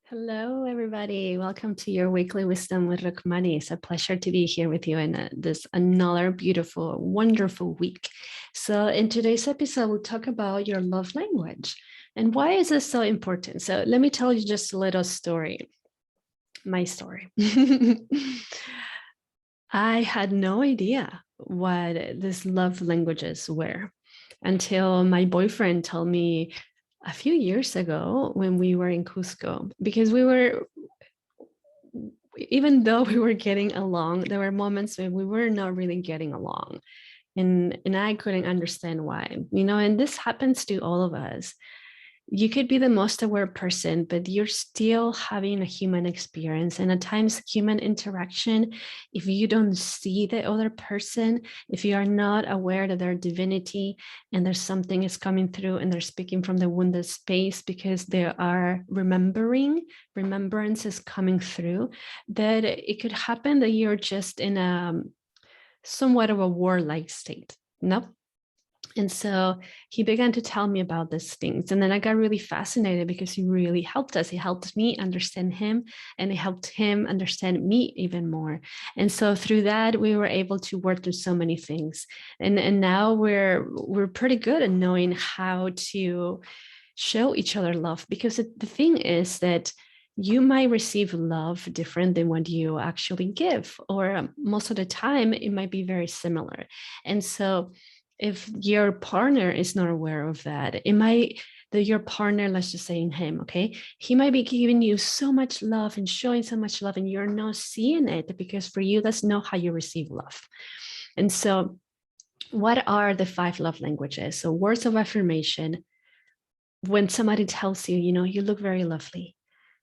Hello, everybody. Welcome to your weekly wisdom with Rukmani. It's a pleasure to be here with you in this another beautiful, wonderful week. So, in today's episode, we'll talk about your love language and why is this so important. So, let me tell you just a little story. My story. I had no idea what these love languages were until my boyfriend told me a few years ago when we were in Cusco, because even though we were getting along, there were moments when we were not really getting along. And I couldn't understand why, and this happens to all of us. You could be the most aware person, but you're still having a human experience. And at times, human interaction, if you don't see the other person, if you are not aware that their divinity and there's something is coming through and they're speaking from the wounded space because they are remembrance is coming through, that it could happen that you're just in a somewhat of a warlike state. No. And so he began to tell me about these things. And then I got really fascinated because he really helped us. He helped me understand him and it helped him understand me even more. And so through that, we were able to work through so many things. And now we're pretty good at knowing how to show each other love, because the thing is that you might receive love different than what you actually give, or most of the time it might be very similar. And so if your partner is not aware of that, it might that your partner, let's just say in him, okay, he might be giving you so much love and showing so much love and you're not seeing it, because for you that's not how you receive love. And so what are the 5 love languages? So words of affirmation. When somebody tells you, you look very lovely,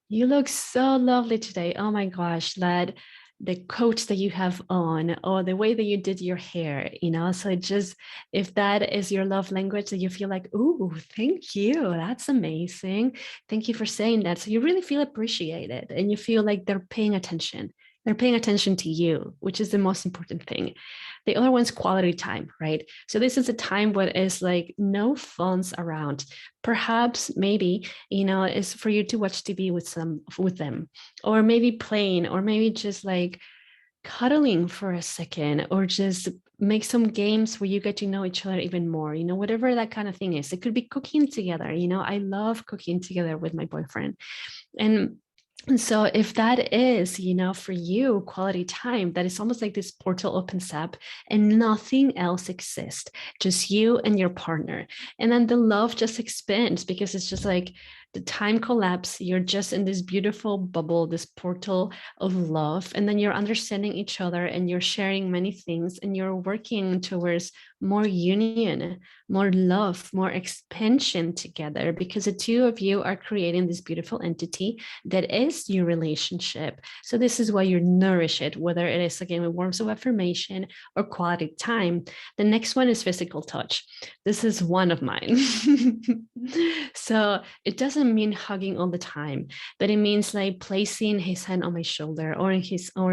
you look so lovely today, oh my gosh, that the coat that you have on, or the way that you did your hair, so it just, if that is your love language, that you feel like, oh, thank you, that's amazing, thank you for saying that. So you really feel appreciated and you feel like they're paying attention to you, which is the most important thing. The other one's quality time, right? So this is a time where it's like no phones around. Perhaps maybe, is for you to watch TV with them, or maybe playing, or maybe just like cuddling for a second, or just make some games where you get to know each other even more, whatever that kind of thing is. It could be cooking together. I love cooking together with my boyfriend. And so if that is, for you, quality time, that is almost like this portal opens up and nothing else exists, just you and your partner. And then the love just expands, because it's just like the time collapse. You're just in this beautiful bubble, this portal of love. And then you're understanding each other and you're sharing many things and you're working towards more union, more love, more expansion together, because the two of you are creating this beautiful entity that is your relationship. So this is why you nourish it, whether it is, again, with words of affirmation or quality time. The next one is physical touch. This is one of mine. So it doesn't mean hugging all the time, but it means like placing his hand on my shoulder or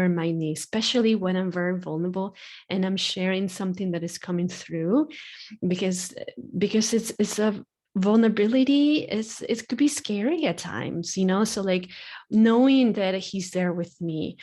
my knee, especially when I'm very vulnerable and I'm sharing something that is coming through, because it's a vulnerability. It could be scary at times, so like knowing that he's there with me.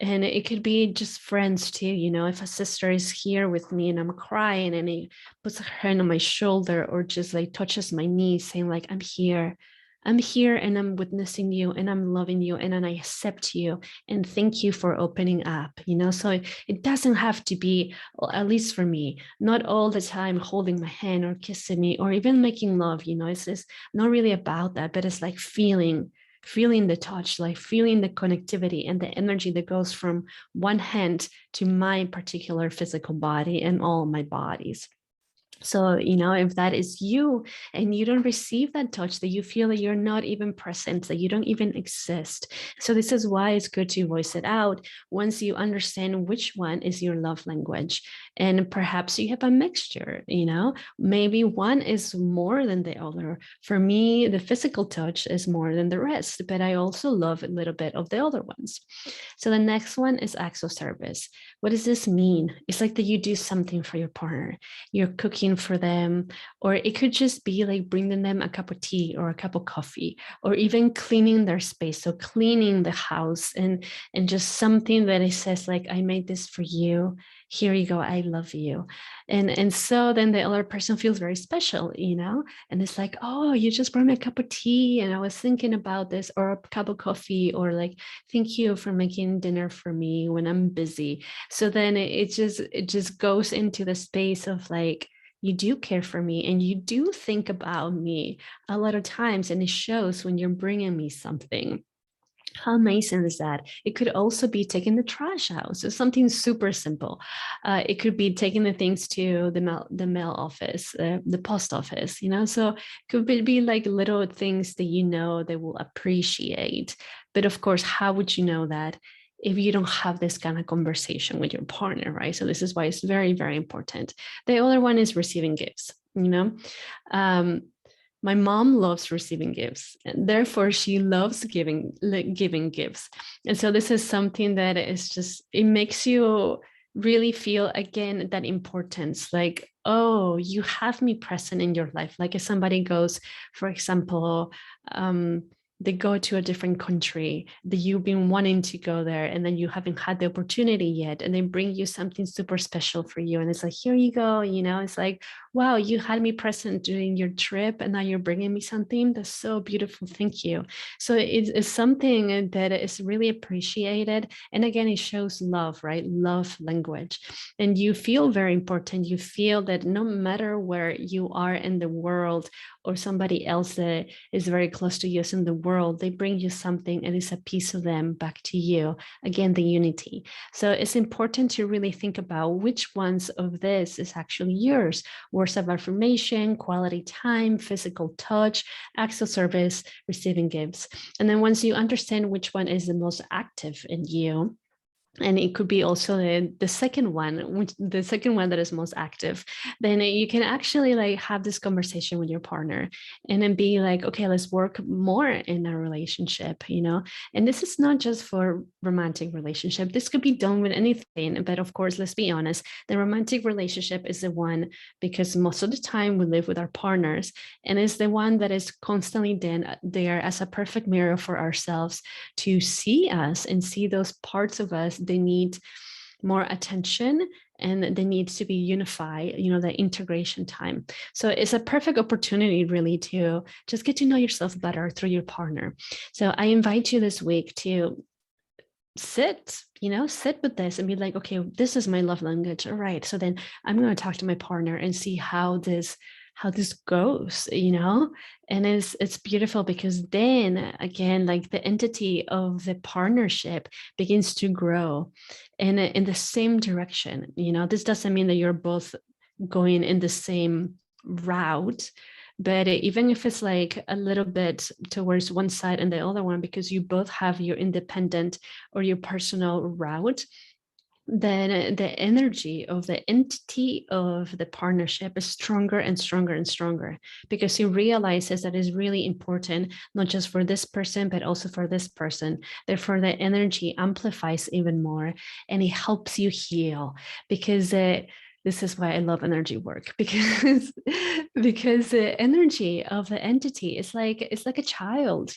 And it could be just friends too, if a sister is here with me and I'm crying and he puts her hand on my shoulder, or just like touches my knee, saying like, I'm here and I'm witnessing you and I'm loving you and I accept you and thank you for opening up, so it doesn't have to be, at least for me, not all the time holding my hand or kissing me or even making love, it's not really about that, but it's like feeling the touch, like feeling the connectivity and the energy that goes from one hand to my particular physical body and all my bodies. So, if that is you and you don't receive that touch, that you feel that you're not even present, that you don't even exist. So this is why it's good to voice it out once you understand which one is your love language. And perhaps you have a mixture, maybe one is more than the other. For me, the physical touch is more than the rest, but I also love a little bit of the other ones. So the next one is acts of service. What does this mean? It's like that you do something for your partner. You're cooking cooking for them, or it could just be like bringing them a cup of tea or a cup of coffee, or even cleaning their space. So cleaning the house, and just something that it says like, I made this for you. Here you go. I love you. And so then the other person feels very special, and it's like, oh, you just brought me a cup of tea and I was thinking about this, or a cup of coffee, or like, thank you for making dinner for me when I'm busy. So then it just goes into the space of like, you do care for me and you do think about me a lot of times, and it shows when you're bringing me something. How amazing is that? It could also be taking the trash out. So something super simple. It could be taking the things to the mail office, the post office, So it could be like little things that they will appreciate. But of course, how would you know that if you don't have this kind of conversation with your partner, right? So this is why it's very, very important. The other one is receiving gifts. Um, my mom loves receiving gifts, and therefore she loves giving gifts. And so this is something that is just, it makes you really feel again that importance, like, oh, you have me present in your life. Like if somebody goes, for example, they go to a different country that you've been wanting to go there, and then you haven't had the opportunity yet, and they bring you something super special for you, and it's like, here you go. It's like, wow, you had me present during your trip and now you're bringing me something that's so beautiful. Thank you. So it's something that is really appreciated. And again, it shows love, right? Love language. And you feel very important. You feel that no matter where you are in the world, or somebody else that is very close to you is in the world, they bring you something and it's a piece of them back to you. Again, the unity. So it's important to really think about which ones of this is actually yours. Words of affirmation, quality time, physical touch, acts of service, receiving gifts. And then once you understand which one is the most active in you, and it could be also the second one, the second one that is most active, then you can actually like have this conversation with your partner and then be like, okay, let's work more in our relationship. And this is not just for romantic relationship. This could be done with anything, but of course, let's be honest, the romantic relationship is the one, because most of the time we live with our partners, and it's the one that is constantly then there as a perfect mirror for ourselves to see us and see those parts of us. They need more attention and they need to be unified, the integration time. So it's a perfect opportunity really to just get to know yourself better through your partner. So I invite you this week to sit with this and be like, okay, this is my love language. All right. So then I'm going to talk to my partner and see how this goes. And it's beautiful, because then again, like the entity of the partnership begins to grow in the same direction. This doesn't mean that you're both going in the same route, but even if it's like a little bit towards one side and the other one, because you both have your independent or your personal route, then the energy of the entity of the partnership is stronger and stronger and stronger, because he realizes that it's really important, not just for this person, but also for this person. Therefore, the energy amplifies even more and it helps you heal, because this is why I love energy work, because the energy of the entity is like, it's like a child.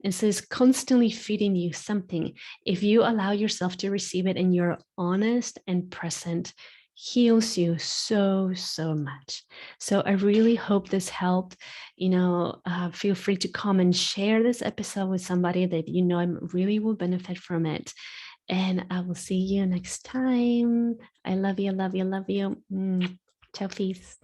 And so it's constantly feeding you something. If you allow yourself to receive it and you're honest and present, heals you so, so much. So I really hope this helped. Feel free to come and share this episode with somebody that really will benefit from it. And I will see you next time. I love you, love you, love you. Ciao, peace.